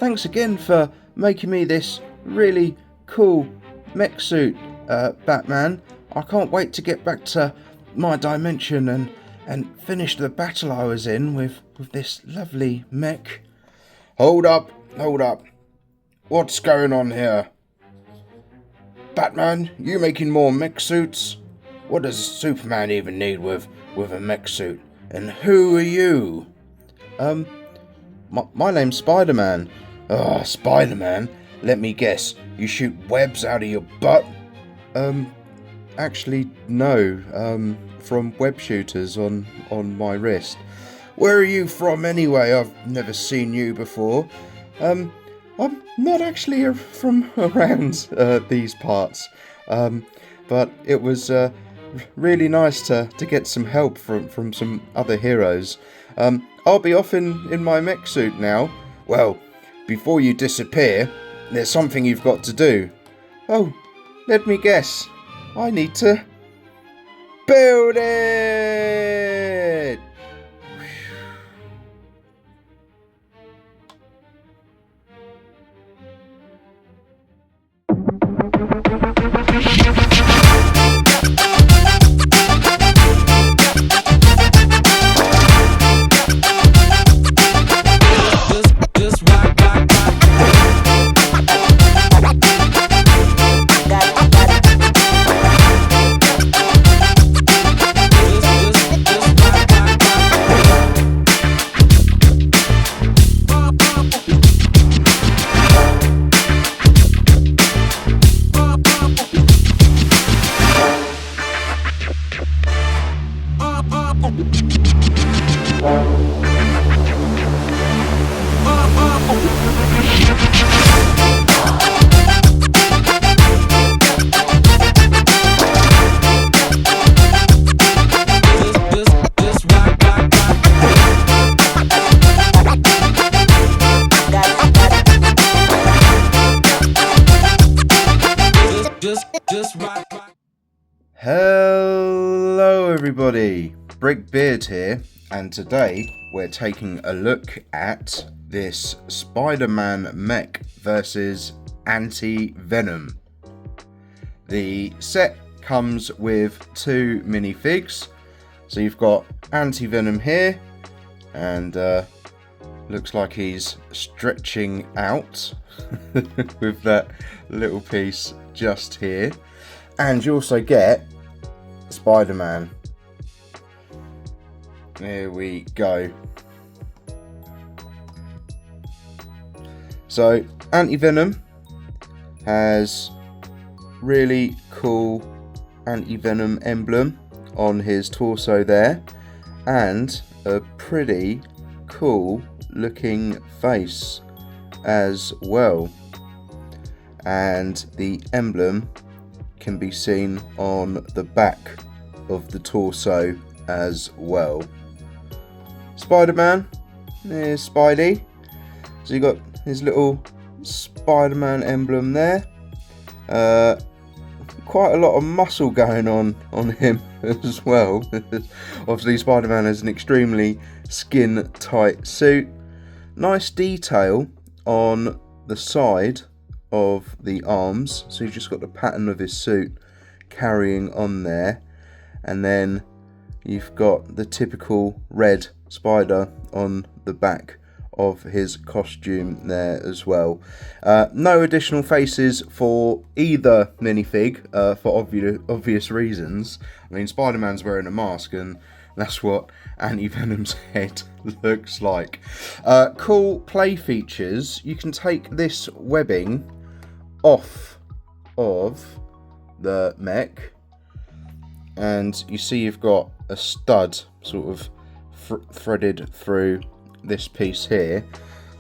thanks again for making me this really cool mech suit, Batman. I can't wait to get back to my dimension and finish the battle I was in with this lovely mech. Hold up. What's going on here? Batman, you making more mech suits? What does Superman even need with a mech suit? And who are you? My name's Spiderman. Oh, Spider-Man. Let me guess, you shoot webs out of your butt? Actually, no. From web shooters on my wrist. Where are you from anyway? I've never seen you before. I'm not actually from around these parts. But it was really nice to get some help from some other heroes. I'll be off in my mech suit now. Well, before you disappear, there's something you've got to do. Oh, let me guess. I need to build it! Hello everybody, Brickbeard here, and today we're taking a look at this Spiderman Mech versus Anti-Venom. The set comes with two minifigs, so you've got Anti-Venom here, and looks like he's stretching out with that little piece just here. And you also get Spider-Man. There we go. So Anti-Venom has really cool Anti-Venom emblem on his torso there, and a pretty cool looking face as well. And the emblem can be seen on the back of the torso as well. Spider-Man, there's Spidey. So you got his little Spider-Man emblem there. Quite a lot of muscle going on him as well. Obviously Spider-Man has an extremely skin-tight suit. Nice detail on the side of the arms, so you've just got the pattern of his suit carrying on there, and then you've got the typical red spider on the back of his costume there as well. No additional faces for either minifig for obvious reasons. I mean, Spider-Man's wearing a mask, and that's what Anti-Venom's head looks like. Cool play features: you can take this webbing off of the mech, and you see you've got a stud sort of threaded through this piece here.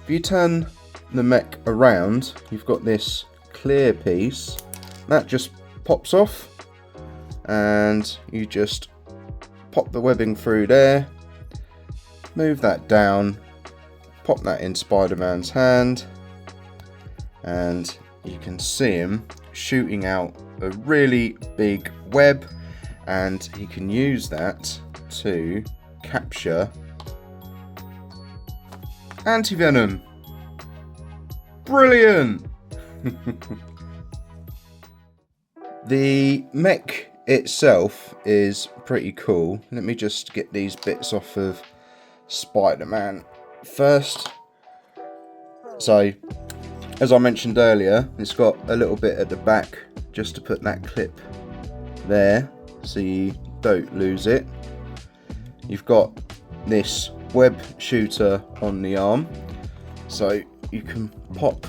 If you turn the mech around, you've got this clear piece that just pops off, and you just pop the webbing through there, move that down, pop that in Spider-Man's hand, and you can see him shooting out a really big web, and he can use that to capture Anti-Venom. Brilliant! The mech itself is pretty cool. Let me just get these bits off of Spider-Man first. So, as I mentioned earlier, it's got a little bit at the back just to put that clip there so you don't lose it. You've got this web shooter on the arm, so you can pop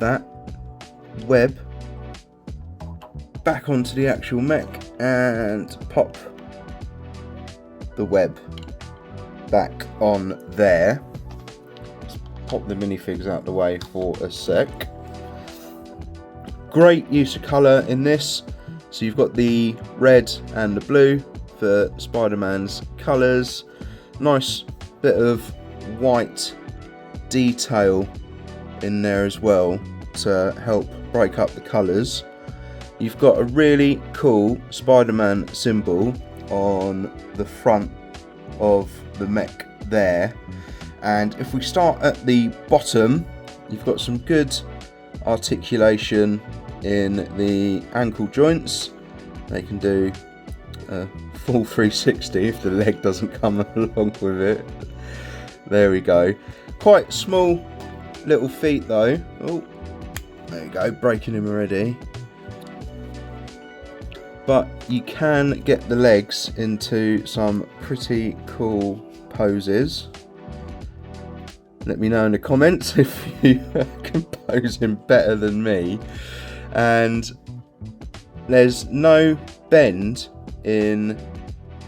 that web back onto the actual mech and pop the web back on there. Let's pop the minifigs out the way for a sec. Great use of colour in this. So you've got the red and the blue for Spider-Man's colours. Nice bit of white detail in there as well to help break up the colours. You've got a really cool Spider-Man symbol on the front of the mech there. And if we start at the bottom, you've got some good articulation in the ankle joints. They can do a full 360 if the leg doesn't come along with it. There we go. Quite small little feet though. Oh, there you go, breaking him already. But you can get the legs into some pretty cool poses. Let me know in the comments if you can pose him better than me. And there's no bend in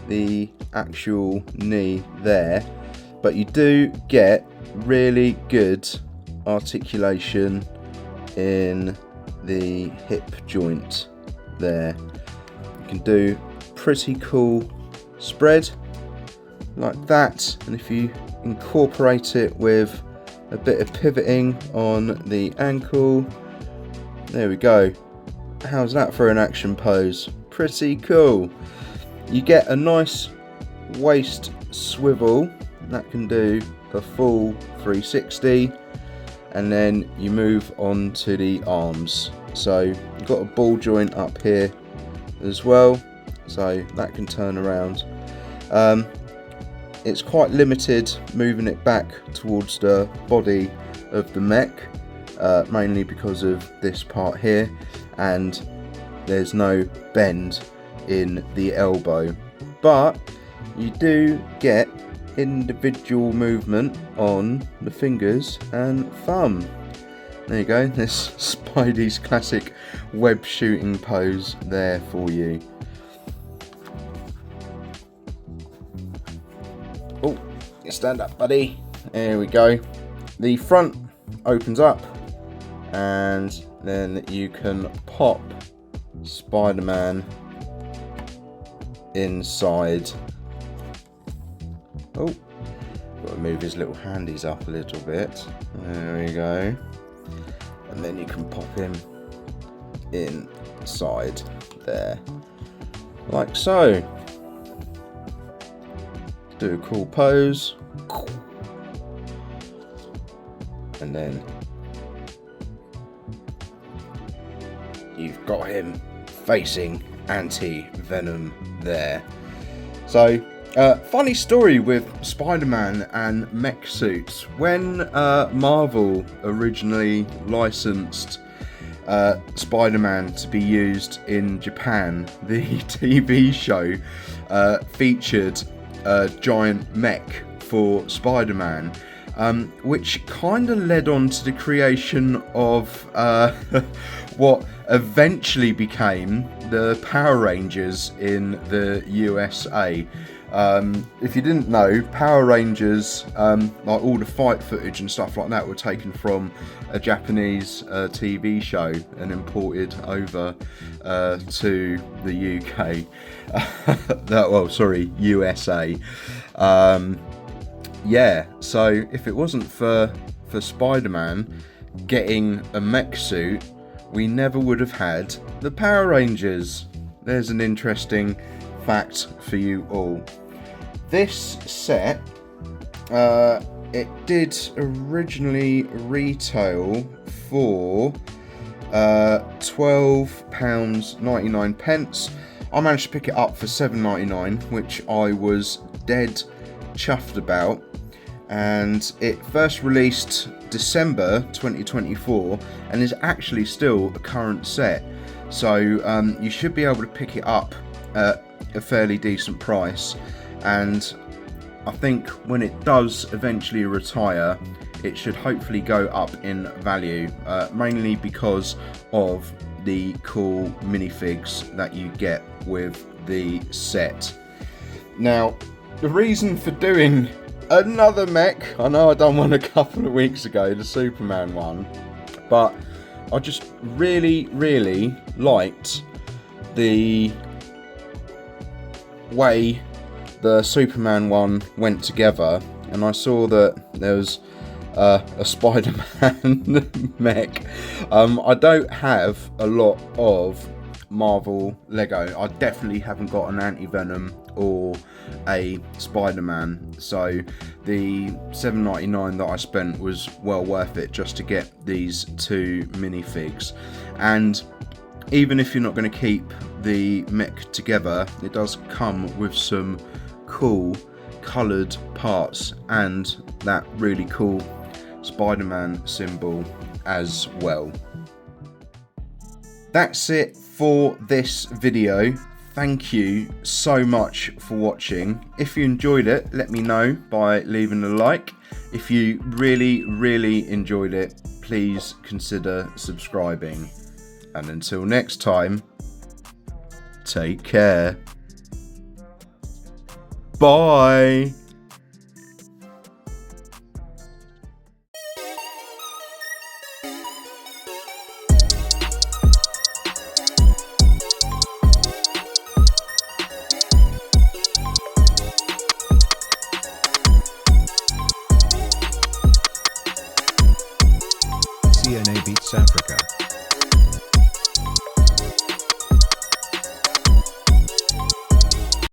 the actual knee there, but you do get really good articulation in the hip joint there. You can do pretty cool spread like that, and if you incorporate it with a bit of pivoting on the ankle, there we go. How's that for an action pose? Pretty cool. You get a nice waist swivel that can do a full 360, and then you move on to the arms. So you've got a ball joint up here as well, so that can turn around. It's quite limited moving it back towards the body of the mech, mainly because of this part here, and there's no bend in the elbow, but you do get individual movement on the fingers and thumb. There you go, there's Spidey's classic web shooting pose there for you. Oh, stand up, buddy. There we go. The front opens up, and then you can pop Spider-Man inside. Oh, got to move his little handies up a little bit. There we go. And then you can pop him inside there, like so. Do a cool pose, and then you've got him facing Anti-Venom there. So, funny story with Spider-Man and mech suits. When Marvel originally licensed Spider-Man to be used in Japan, the TV show featured a giant mech for Spider-Man, which kind of led on to the creation of what eventually became the Power Rangers in the USA. If you didn't know, Power Rangers, like all the fight footage and stuff like that, were taken from a Japanese TV show and imported over to the UK. USA. Yeah, so if it wasn't for Spider-Man getting a mech suit, we never would have had the Power Rangers. There's an interesting fact for you all. This set it did originally retail for £12.99. I managed to pick it up for £7.99, which I was dead chuffed about. And it first released December 2024 and is actually still a current set. So you should be able to pick it up at a fairly decent price. And I think when it does eventually retire, it should hopefully go up in value, mainly because of the cool minifigs that you get with the set. Now, the reason for doing another mech, I know I done one a couple of weeks ago, the Superman one, but I just really liked the way the Superman one went together, and I saw that there was a Spiderman mech. I don't have a lot of Marvel Lego. I definitely haven't got an Anti-Venom or a Spider-Man, so the $7.99 that I spent was well worth it just to get these two minifigs. And even if you're not going to keep the mech together, it does come with some cool coloured parts and that really cool Spider-Man symbol as well. That's it for this video. Thank you so much for watching. If you enjoyed it, let me know by leaving a like. If you really enjoyed it, please consider subscribing. And until next time, take care. Bye. CNA Beats Africa.